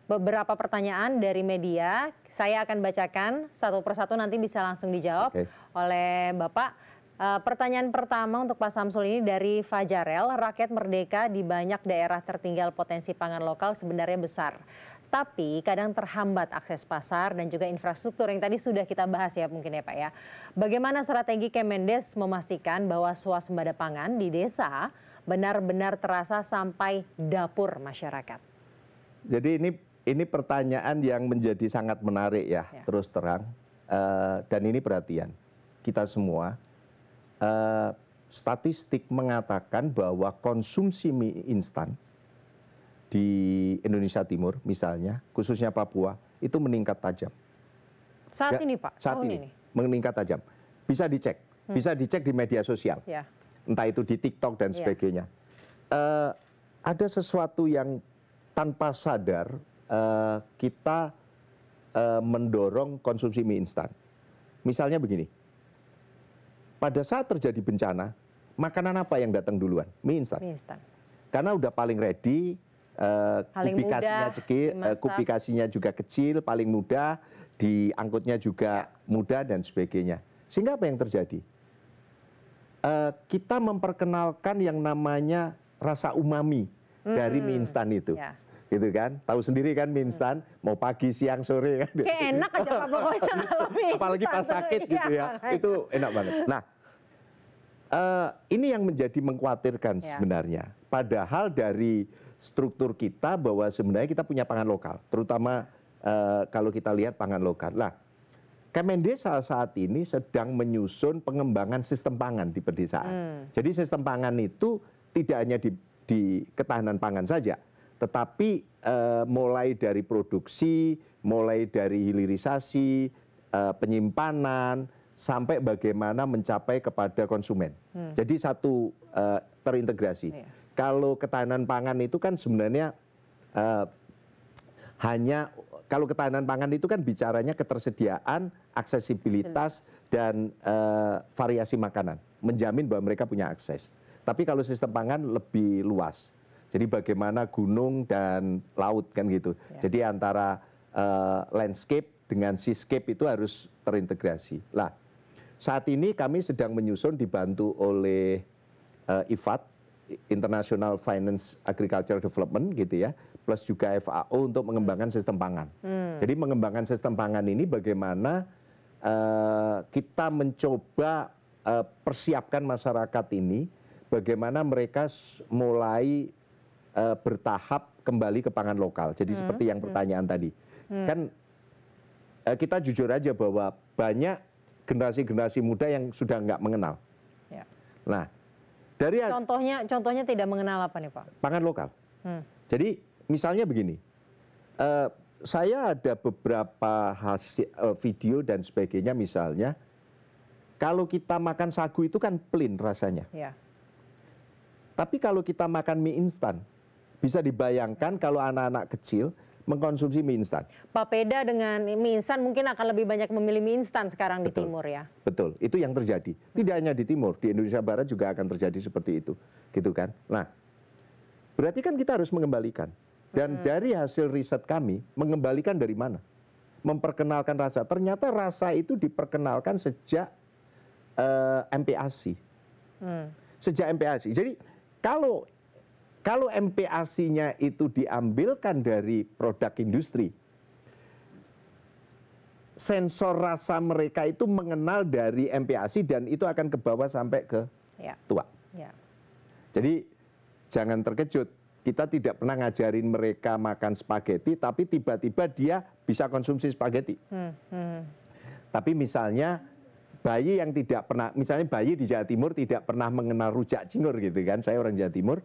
beberapa pertanyaan dari media. Saya akan bacakan satu persatu, nanti bisa langsung dijawab oleh Bapak. Pertanyaan pertama untuk Pak Samsul ini dari Fajarel, rakyat merdeka di banyak daerah tertinggal potensi pangan lokal sebenarnya besar. Tapi kadang terhambat akses pasar dan juga infrastruktur yang tadi sudah kita bahas ya mungkin ya Pak ya. Bagaimana strategi Kemendes memastikan bahwa swasembada pangan di desa benar-benar terasa sampai dapur masyarakat? Jadi ini pertanyaan yang menjadi sangat menarik ya. Terus terang. Dan ini perhatian kita semua. Statistik mengatakan bahwa konsumsi mie instan di Indonesia Timur misalnya, khususnya Papua, itu meningkat tajam. Saat ini Pak? Saat ini meningkat tajam. Bisa dicek di media sosial. Entah itu di TikTok dan sebagainya. ada sesuatu yang tanpa sadar kita mendorong konsumsi mie instan. Misalnya begini, pada saat terjadi bencana, makanan apa yang datang duluan? Mie instan. Mie instan. Karena udah paling ready, kubikasinya juga kecil, paling mudah, diangkutnya juga mudah dan sebagainya. Sehingga apa yang terjadi? Kita memperkenalkan yang namanya rasa umami dari mie instan itu. Ya. Gitu kan, tahu sendiri kan mie instan, mau pagi, siang, sore kan. Kayak enak aja Pak pokoknya kalau mie apalagi pas sakit gitu ya, itu enak banget. Nah, ini yang menjadi mengkhawatirkan sebenarnya. Padahal dari struktur kita bahwa sebenarnya kita punya pangan lokal, terutama kalau kita lihat pangan lokal. Nah, Kemendesa saat ini sedang menyusun pengembangan sistem pangan di pedesaan. Jadi sistem pangan itu tidak hanya di ketahanan pangan saja, tetapi mulai dari produksi, mulai dari hilirisasi, penyimpanan, sampai bagaimana mencapai kepada konsumen. Jadi satu terintegrasi. Kalau ketahanan pangan itu kan sebenarnya kalau ketahanan pangan itu kan bicaranya ketersediaan, aksesibilitas, dan variasi makanan. Menjamin bahwa mereka punya akses. Tapi kalau sistem pangan lebih luas. Jadi bagaimana gunung dan laut kan gitu. Jadi antara landscape dengan seascape itu harus terintegrasi. Nah, saat ini kami sedang menyusun dibantu oleh IFAD, International Finance Agriculture Development gitu ya, plus juga FAO untuk mengembangkan sistem pangan. Jadi mengembangkan sistem pangan ini bagaimana kita mencoba persiapkan masyarakat ini, bagaimana mereka mulai bertahap kembali ke pangan lokal. Jadi seperti yang pertanyaan tadi. Kan kita jujur aja bahwa banyak generasi-generasi muda yang sudah nggak mengenal. Ya. Nah, dari contohnya tidak mengenal apa nih Pak? Pangan lokal. Jadi misalnya begini, saya ada beberapa hasil video dan sebagainya, misalnya kalau kita makan sagu itu kan plain rasanya. Ya. Tapi kalau kita makan mie instan, bisa dibayangkan kalau anak-anak kecil mengkonsumsi mie instan. Papeda dengan mie instan mungkin akan lebih banyak memilih mie instan sekarang di timur ya. Betul, itu yang terjadi. Tidak hanya di timur, di Indonesia Barat juga akan terjadi seperti itu, gitu kan. Nah, berarti kan kita harus mengembalikan. Dan dari hasil riset kami, mengembalikan dari mana? Memperkenalkan rasa. Ternyata rasa itu diperkenalkan sejak MPASI. Sejak MPASI. Jadi kalau MPASI-nya itu diambilkan dari produk industri, sensor rasa mereka itu mengenal dari MPASI dan itu akan ke bawah sampai ke tua. Ya. Jadi jangan terkejut, kita tidak pernah ngajarin mereka makan spaghetti, tapi tiba-tiba dia bisa konsumsi spaghetti. Tapi misalnya bayi yang tidak pernah, misalnya bayi di Jawa Timur tidak pernah mengenal rujak cingur gitu kan, saya orang Jawa Timur,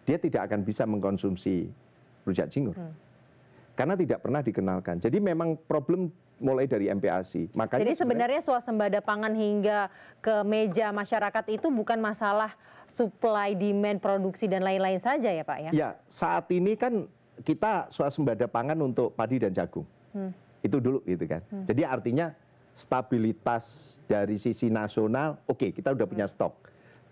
dia tidak akan bisa mengkonsumsi rujak cingur. Karena tidak pernah dikenalkan. Jadi memang problem mulai dari MPASI. Makanya jadi sebenarnya swasembada pangan hingga ke meja masyarakat itu bukan masalah supply, demand, produksi, dan lain-lain saja ya Pak ya? Ya, saat ini kan kita swasembada pangan untuk padi dan jagung. Itu dulu gitu kan. Jadi artinya stabilitas dari sisi nasional, oke, kita udah punya stok.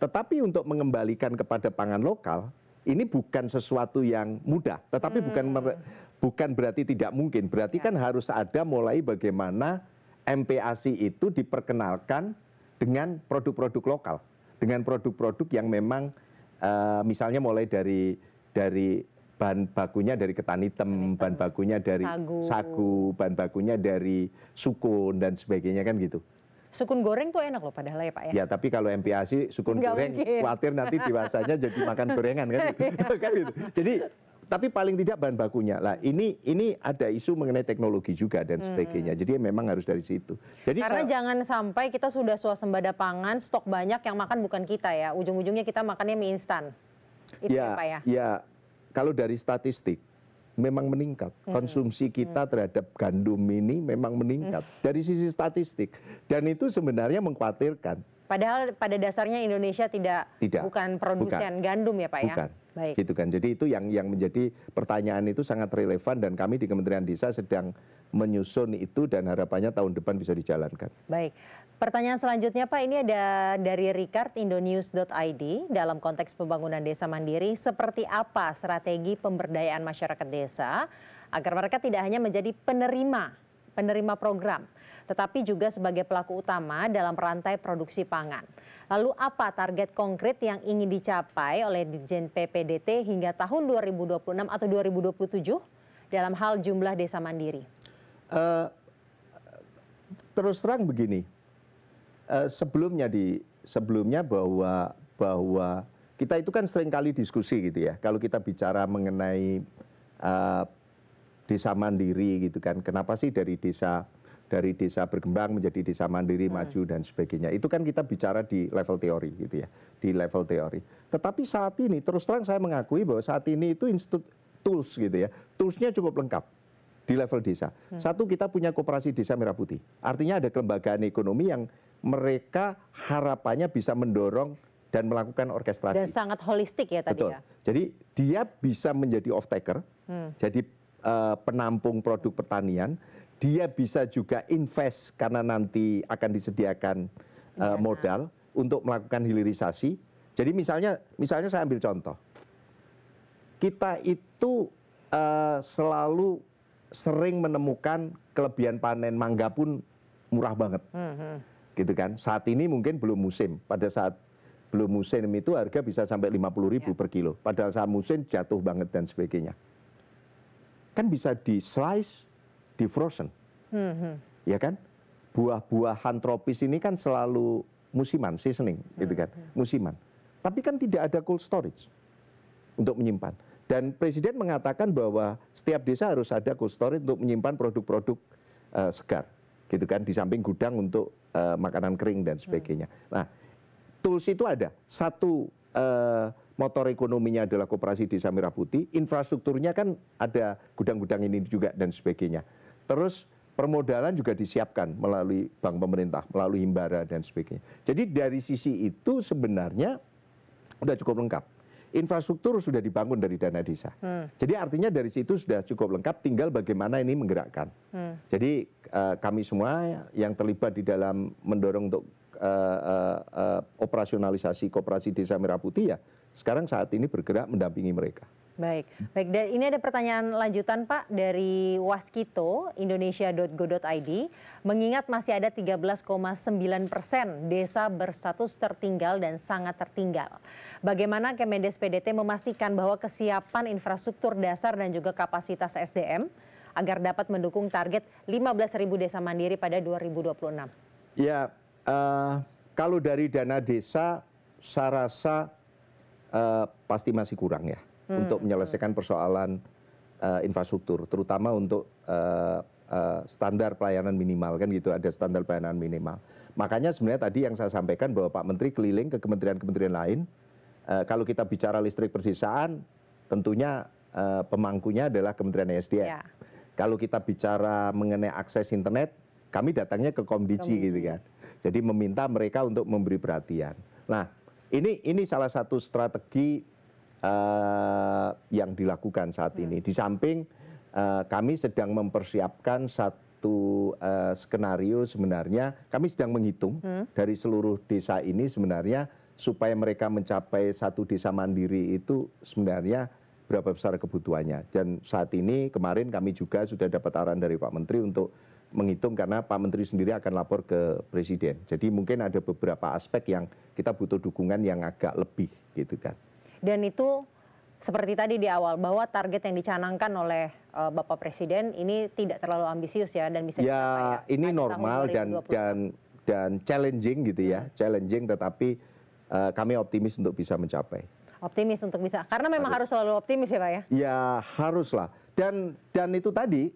Tetapi untuk mengembalikan kepada pangan lokal, ini bukan sesuatu yang mudah, tetapi bukan berarti tidak mungkin. Berarti kan harus ada mulai bagaimana MPASI itu diperkenalkan dengan produk-produk lokal, dengan produk-produk yang memang misalnya mulai dari bahan bakunya dari ketan hitam, bahan bakunya dari sagu, bahan bakunya dari sukun dan sebagainya kan gitu. Sukun goreng tuh enak loh padahal ya Pak ya. Ya tapi kalau MPASI sukun goreng khawatir nanti dewasanya jadi makan gorengan kan gitu. Kan gitu. Jadi tapi paling tidak bahan bakunya. Lah ini ada isu mengenai teknologi juga dan sebagainya. Jadi memang harus dari situ. Jadi karena jangan sampai kita sudah swasembada pangan, stok banyak yang makan bukan kita ya. Ujung-ujungnya kita makannya mie instan. Itu ya Pak ya. Ya kalau dari statistik memang meningkat. Konsumsi kita terhadap gandum ini memang meningkat dari sisi statistik. Dan itu sebenarnya mengkhawatirkan. Padahal pada dasarnya Indonesia bukan produsen gandum ya Pak ya? Bukan. Baik. Gitu kan. Jadi itu yang menjadi pertanyaan itu sangat relevan dan kami di Kementerian Desa sedang menyusun itu dan harapannya tahun depan bisa dijalankan. Baik. Pertanyaan selanjutnya Pak, ini ada dari Ricard Indonews.id dalam konteks pembangunan desa mandiri, seperti apa strategi pemberdayaan masyarakat desa agar mereka tidak hanya menjadi penerima program, tetapi juga sebagai pelaku utama dalam rantai produksi pangan. Lalu apa target konkret yang ingin dicapai oleh Ditjen PPDT hingga tahun 2026 atau 2027 dalam hal jumlah desa mandiri? Terus terang begini, sebelumnya bahwa kita itu kan sering kali diskusi gitu ya. Kalau kita bicara mengenai desa mandiri gitu kan, kenapa sih dari desa berkembang menjadi desa mandiri maju dan sebagainya. Itu kan kita bicara di level teori gitu ya, di level teori. Tetapi saat ini terus terang saya mengakui bahwa saat ini itu tools gitu ya, toolsnya cukup lengkap di level desa. Satu, kita punya koperasi desa Merah Putih. Artinya ada kelembagaan ekonomi yang mereka harapannya bisa mendorong dan melakukan orkestrasi. Dan sangat holistik ya tadi. Betul. Ya. Jadi dia bisa menjadi off taker, jadi penampung produk pertanian. Dia bisa juga invest karena nanti akan disediakan modal untuk melakukan hilirisasi. Jadi misalnya saya ambil contoh. Kita itu selalu sering menemukan kelebihan panen mangga pun murah banget. Gitu kan. Saat ini mungkin belum musim. Pada saat belum musim itu harga bisa sampai 50.000 per kilo. Padahal saat musim jatuh banget dan sebagainya. Kan bisa di slice, di frozen. Ya kan? Buah-buahan tropis ini kan selalu musiman, seasoning gitu kan. Musiman. Tapi kan tidak ada cold storage untuk menyimpan. Dan Presiden mengatakan bahwa setiap desa harus ada cold storage untuk menyimpan produk-produk segar. Gitu kan, di samping gudang untuk makanan kering dan sebagainya. Nah, tools itu ada. Satu, motor ekonominya adalah koperasi desa Merah Putih, infrastrukturnya kan ada gudang-gudang ini juga dan sebagainya. Terus permodalan juga disiapkan melalui bank pemerintah, melalui himbara dan sebagainya. Jadi dari sisi itu sebenarnya sudah cukup lengkap. Infrastruktur sudah dibangun dari dana desa. Jadi artinya dari situ sudah cukup lengkap, tinggal bagaimana ini menggerakkan. Jadi kami semua yang terlibat di dalam mendorong untuk operasionalisasi koperasi desa Merah Putih ya sekarang saat ini bergerak mendampingi mereka. Baik. Dan ini ada pertanyaan lanjutan Pak dari Waskito Indonesia.go.id, mengingat masih ada 13,9% desa berstatus tertinggal dan sangat tertinggal. Bagaimana Kemendes PDT memastikan bahwa kesiapan infrastruktur dasar dan juga kapasitas SDM agar dapat mendukung target 15.000 desa mandiri pada 2026? Ya, kalau dari dana desa saya rasa pasti masih kurang ya. Untuk menyelesaikan persoalan infrastruktur, terutama untuk standar pelayanan minimal kan gitu, ada standar pelayanan minimal. Makanya sebenarnya tadi yang saya sampaikan bahwa Pak Menteri keliling ke kementerian-kementerian lain, kalau kita bicara listrik perdesaan, tentunya pemangkunya adalah Kementerian ESDM. Ya. Kalau kita bicara mengenai akses internet, kami datangnya ke Komdiji gitu kan. Jadi meminta mereka untuk memberi perhatian. Nah, ini salah satu strategi yang dilakukan saat ini. Di samping kami sedang mempersiapkan satu skenario sebenarnya, kami sedang menghitung dari seluruh desa ini sebenarnya supaya mereka mencapai satu desa mandiri itu sebenarnya berapa besar kebutuhannya. Dan saat ini kemarin kami juga sudah dapat arahan dari Pak Menteri untuk menghitung karena Pak Menteri sendiri akan lapor ke Presiden. Jadi mungkin ada beberapa aspek yang kita butuh dukungan yang agak lebih gitu kan. Dan itu seperti tadi di awal bahwa target yang dicanangkan oleh Bapak Presiden ini tidak terlalu ambisius ya dan bisa ya ini normal dan challenging gitu ya, challenging tetapi kami optimis untuk bisa mencapai. Optimis untuk bisa, karena memang harus selalu optimis ya Pak ya? Ya haruslah dan itu tadi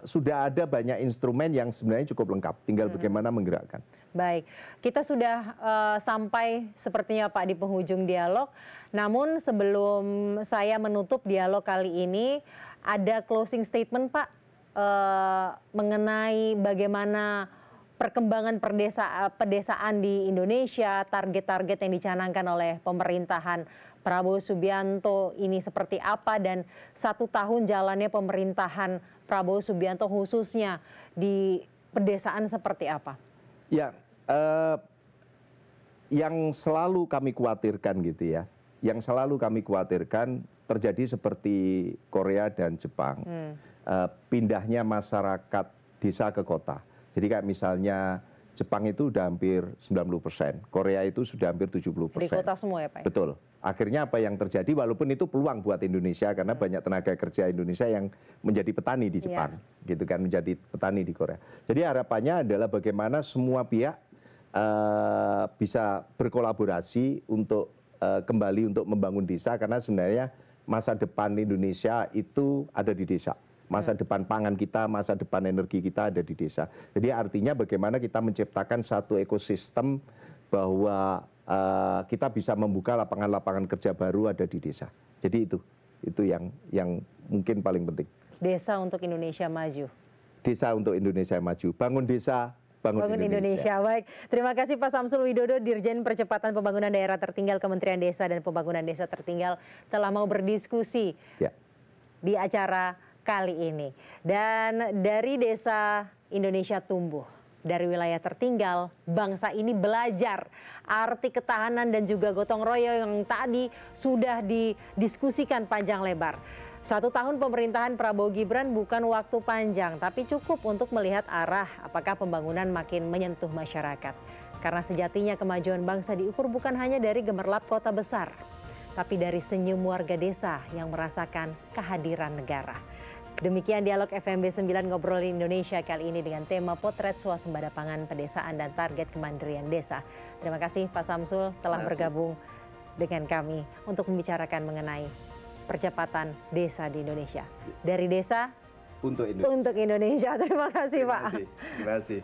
sudah ada banyak instrumen yang sebenarnya cukup lengkap, tinggal bagaimana menggerakkan. Baik, kita sudah sampai sepertinya Pak di penghujung dialog. Namun sebelum saya menutup dialog kali ini, ada closing statement Pak mengenai bagaimana perkembangan pedesaan di Indonesia, target-target yang dicanangkan oleh pemerintahan Prabowo Subianto ini seperti apa, dan 1 tahun jalannya pemerintahan Prabowo Subianto khususnya di pedesaan seperti apa? Ya, yang selalu kami khawatirkan gitu ya, yang selalu kami khawatirkan terjadi seperti Korea dan Jepang, pindahnya masyarakat desa ke kota. Jadi kayak misalnya Jepang itu udah hampir 90%, Korea itu sudah hampir 70%. Di kota semua ya Pak? Betul. Akhirnya apa yang terjadi, walaupun itu peluang buat Indonesia karena banyak tenaga kerja Indonesia yang menjadi petani di Jepang, gitu kan, menjadi petani di Korea. Jadi harapannya adalah bagaimana semua pihak bisa berkolaborasi untuk kembali untuk membangun desa, karena sebenarnya masa depan Indonesia itu ada di desa. Masa depan pangan kita, masa depan energi kita ada di desa. Jadi artinya bagaimana kita menciptakan satu ekosistem bahwa kita bisa membuka lapangan-lapangan kerja baru ada di desa. Jadi itu yang mungkin paling penting. Desa untuk Indonesia maju. Desa untuk Indonesia maju. Bangun desa, bangun Indonesia. Baik, terima kasih Pak Samsul Widodo, Dirjen Percepatan Pembangunan Daerah Tertinggal Kementerian Desa dan Pembangunan Desa Tertinggal, telah mau berdiskusi di acara kali ini. Dan dari Desa Indonesia Tumbuh, dari wilayah tertinggal, bangsa ini belajar arti ketahanan dan juga gotong royong yang tadi sudah didiskusikan panjang lebar. 1 tahun pemerintahan Prabowo Gibran bukan waktu panjang, tapi cukup untuk melihat arah apakah pembangunan makin menyentuh masyarakat. Karena sejatinya kemajuan bangsa diukur bukan hanya dari gemerlap kota besar, tapi dari senyum warga desa yang merasakan kehadiran negara. Demikian dialog FMB 9 Ngobrolin Indonesia kali ini dengan tema potret swasembada pangan pedesaan dan target kemandirian desa. Terima kasih Pak Samsul telah bergabung dengan kami untuk membicarakan mengenai percepatan desa di Indonesia. Dari desa untuk Indonesia. Untuk Indonesia. Terima kasih Pak. Terima kasih.